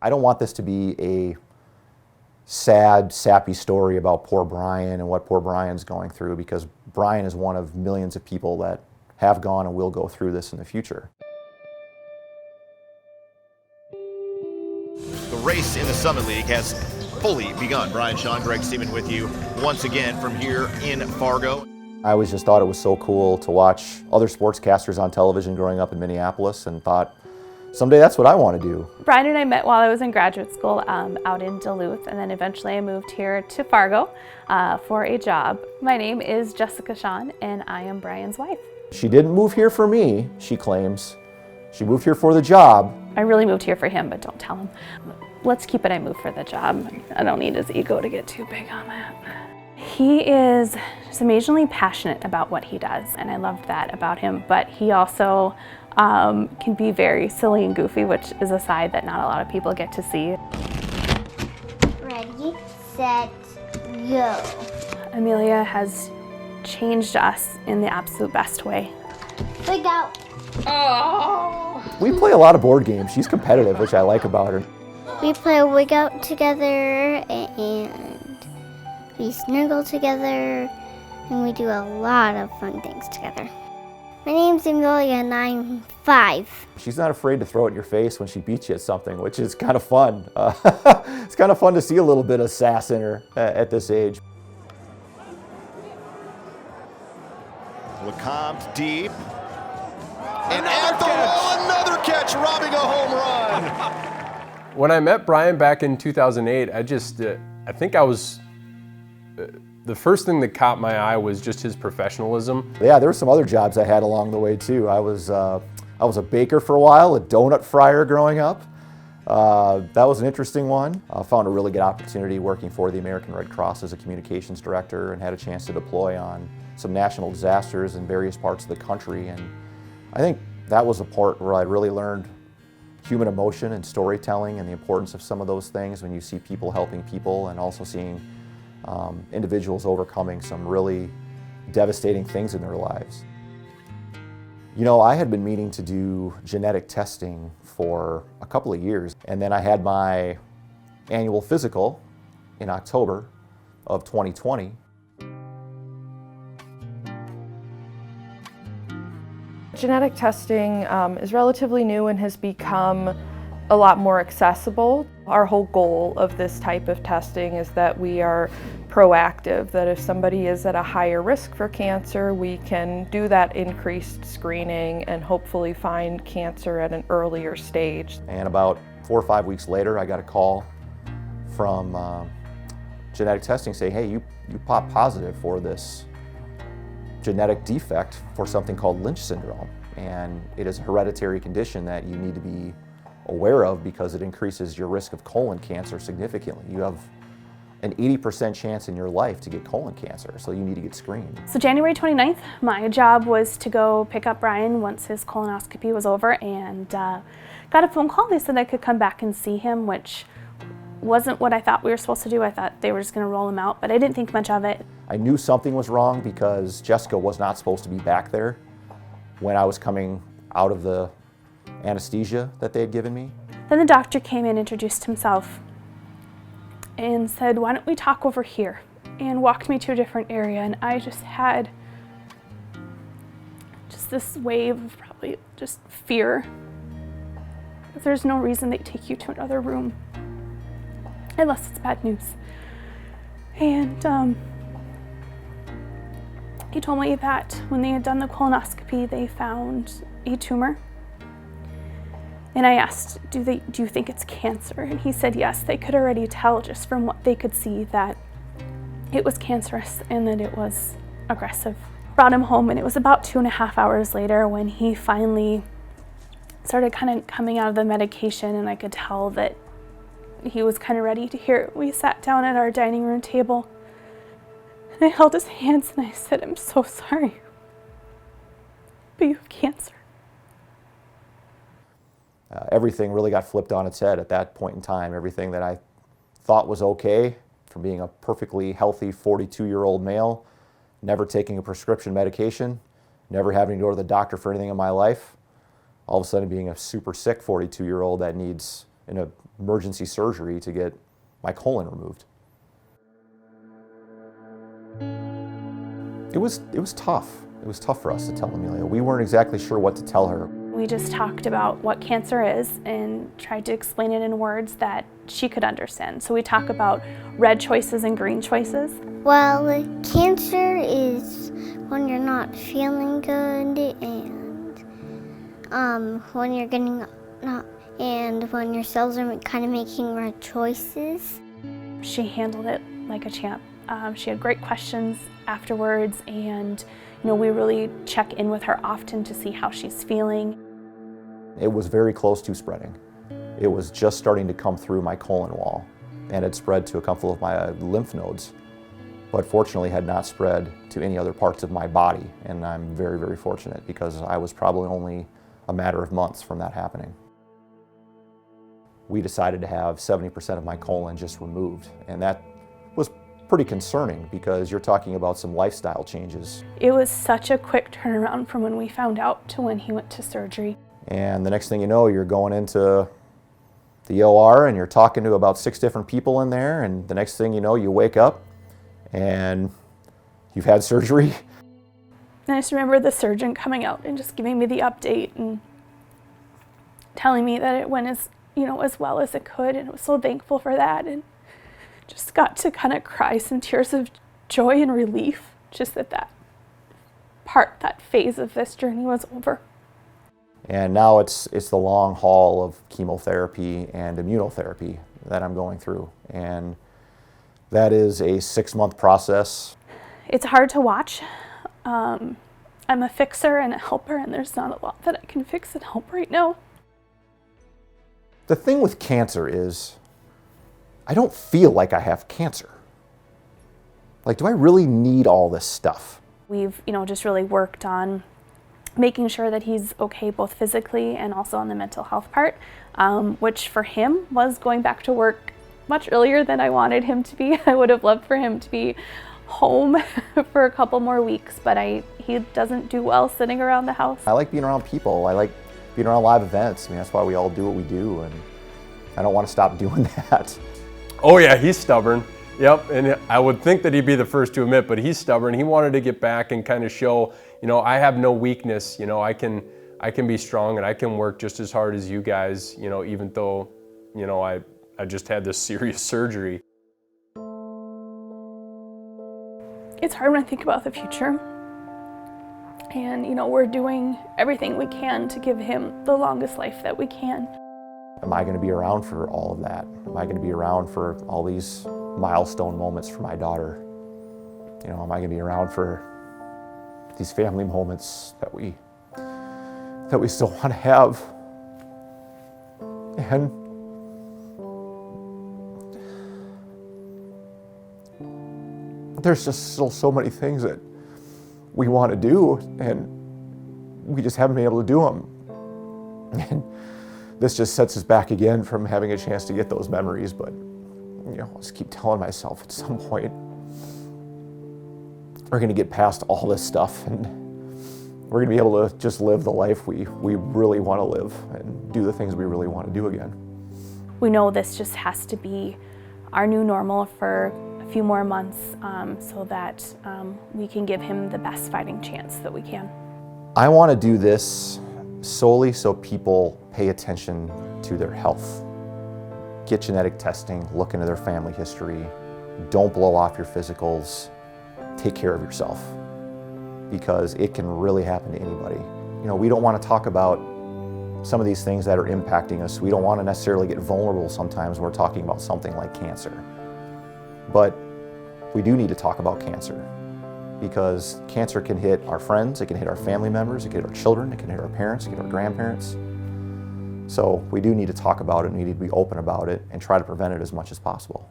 I don't want this to be a sad, sappy story about poor Brian and what poor Brian's going through, because Brian is one of millions of people that have gone and will go through this in the future. The race in the Summit League has fully begun. Brian, Shawn, Greg, Stephen with you once again from here in Fargo. I always just thought it was so cool to watch other sportscasters on television growing up in Minneapolis, and thought, someday that's what I want to do. Brian and I met while I was in graduate school out in Duluth, and then eventually I moved here to Fargo for a job. My name is Jessica Shawn, and I am Brian's wife. She didn't move here for me, she claims. She moved here for the job. I really moved here for him, but don't tell him. Let's keep it I moved for the job. I don't need his ego to get too big on that. He is just amazingly passionate about what he does, and I love that about him, but he also can be very silly and goofy, which is a side that not a lot of people get to see. Ready, set, go. Amelia has changed us in the absolute best way. Wig out. Oh! We play a lot of board games. She's competitive, which I like about her. We play wig out together, and we snuggle together, and we do a lot of fun things together. My name's Amelia, and I'm 5. She's not afraid to throw it in your face when she beats you at something, which is kind of fun. It's kind of fun to see a little bit of sass in her at this age. LeCompte deep. And at the wall, another catch, robbing a home run. When I met Brian back in 2008, I think I was, the first thing that caught my eye was just his professionalism. Yeah, there were some other jobs I had along the way too. I was a baker for a while, a donut fryer growing up. That was an interesting one. I found a really good opportunity working for the American Red Cross as a communications director, and had a chance to deploy on some national disasters in various parts of the country. And I think that was a part where I really learned human emotion and storytelling, and the importance of some of those things when you see people helping people, and also seeing individuals overcoming some really devastating things in their lives. You know, I had been meaning to do genetic testing for a couple of years, and then I had my annual physical in October of 2020. Genetic testing is relatively new and has become a lot more accessible. Our whole goal of this type of testing is that we are proactive, that if somebody is at a higher risk for cancer, we can do that increased screening and hopefully find cancer at an earlier stage. And about 4 or 5 weeks later, I got a call from genetic testing saying, hey, you popped positive for this genetic defect for something called Lynch Syndrome. And it is a hereditary condition that you need to be aware of, because it increases your risk of colon cancer significantly. You have an 80% chance in your life to get colon cancer, so you need to get screened. So January 29th, my job was to go pick up Brian once his colonoscopy was over, and got a phone call. They said I could come back and see him, which wasn't what I thought we were supposed to do. I thought they were just going to roll him out, but I didn't think much of it. I knew something was wrong because Jessica was not supposed to be back there when I was coming out of the anesthesia that they had given me. Then the doctor came in, introduced himself, and said, why don't we talk over here, and walked me to a different area. And I just had this wave of probably just fear. There's no reason they take you to another room unless it's bad news. And he told me that when they had done the colonoscopy, they found a tumor. And I asked, do you think it's cancer? And he said yes, they could already tell just from what they could see that it was cancerous and that it was aggressive. Brought him home, and it was about 2.5 hours later when he finally started kind of coming out of the medication, and I could tell that he was kind of ready to hear it. We sat down at our dining room table, and I held his hands and I said, I'm so sorry, but you have cancer. Everything really got flipped on its head at that point in time. Everything that I thought was okay, from being a perfectly healthy 42-year-old male, never taking a prescription medication, never having to go to the doctor for anything in my life, all of a sudden being a super sick 42-year-old that needs an emergency surgery to get my colon removed. It was tough. It was tough for us to tell Amelia. We weren't exactly sure what to tell her. We just talked about what cancer is and tried to explain it in words that she could understand. So we talk about red choices and green choices. Well, cancer is when you're not feeling good and when you're getting not, and when your cells are kind of making red choices. She handled it like a champ. She had great questions afterwards, and we really check in with her often to see how she's feeling. It was very close to spreading. It was just starting to come through my colon wall, and it spread to a couple of my lymph nodes, but fortunately had not spread to any other parts of my body, and I'm very, very fortunate because I was probably only a matter of months from that happening. We decided to have 70% of my colon just removed, and that was pretty concerning because you're talking about some lifestyle changes. It was such a quick turnaround from when we found out to when he went to surgery. And the next thing you know, you're going into the OR and you're talking to about 6 different people in there, and the next thing you know, you wake up and you've had surgery. And I just remember the surgeon coming out and just giving me the update and telling me that it went as well as it could, and I was so thankful for that, and just got to kind of cry some tears of joy and relief just that phase of this journey was over. And now it's the long haul of chemotherapy and immunotherapy that I'm going through, and that is a 6-month process. It's hard to watch. I'm a fixer and a helper, and there's not a lot that I can fix and help right now. The thing with cancer is I don't feel like I have cancer. Like, do I really need all this stuff? We've, just really worked on making sure that he's okay both physically and also on the mental health part, which for him was going back to work much earlier than I wanted him to be. I would have loved for him to be home for a couple more weeks, but he doesn't do well sitting around the house. I like being around people. I like being around live events. I mean, that's why we all do what we do, and I don't want to stop doing that. Oh yeah, he's stubborn. Yep, and I would think that he'd be the first to admit, but he's stubborn. He wanted to get back and kind of show, I have no weakness. I can be strong and I can work just as hard as you guys, even though, I just had this serious surgery. It's hard when I think about the future. And, we're doing everything we can to give him the longest life that we can. Am I going to be around for all of that? Am I going to be around for all these milestone moments for my daughter? Am I going to be around for these family moments that we still want to have? And there's just still so many things that we want to do, and we just haven't been able to do them. And this just sets us back again from having a chance to get those memories, but I just keep telling myself at some point we're going to get past all this stuff, and we're going to be able to just live the life we really want to live and do the things we really want to do again. We know this just has to be our new normal for a few more months so that we can give him the best fighting chance that we can. I want to do this solely so people pay attention to their health. Get genetic testing, look into their family history, don't blow off your physicals, take care of yourself, because it can really happen to anybody. We don't want to talk about some of these things that are impacting us. We don't want to necessarily get vulnerable sometimes when we're talking about something like cancer. But we do need to talk about cancer, because cancer can hit our friends, it can hit our family members, it can hit our children, it can hit our parents, it can hit our grandparents. So we do need to talk about it, and we need to be open about it and try to prevent it as much as possible.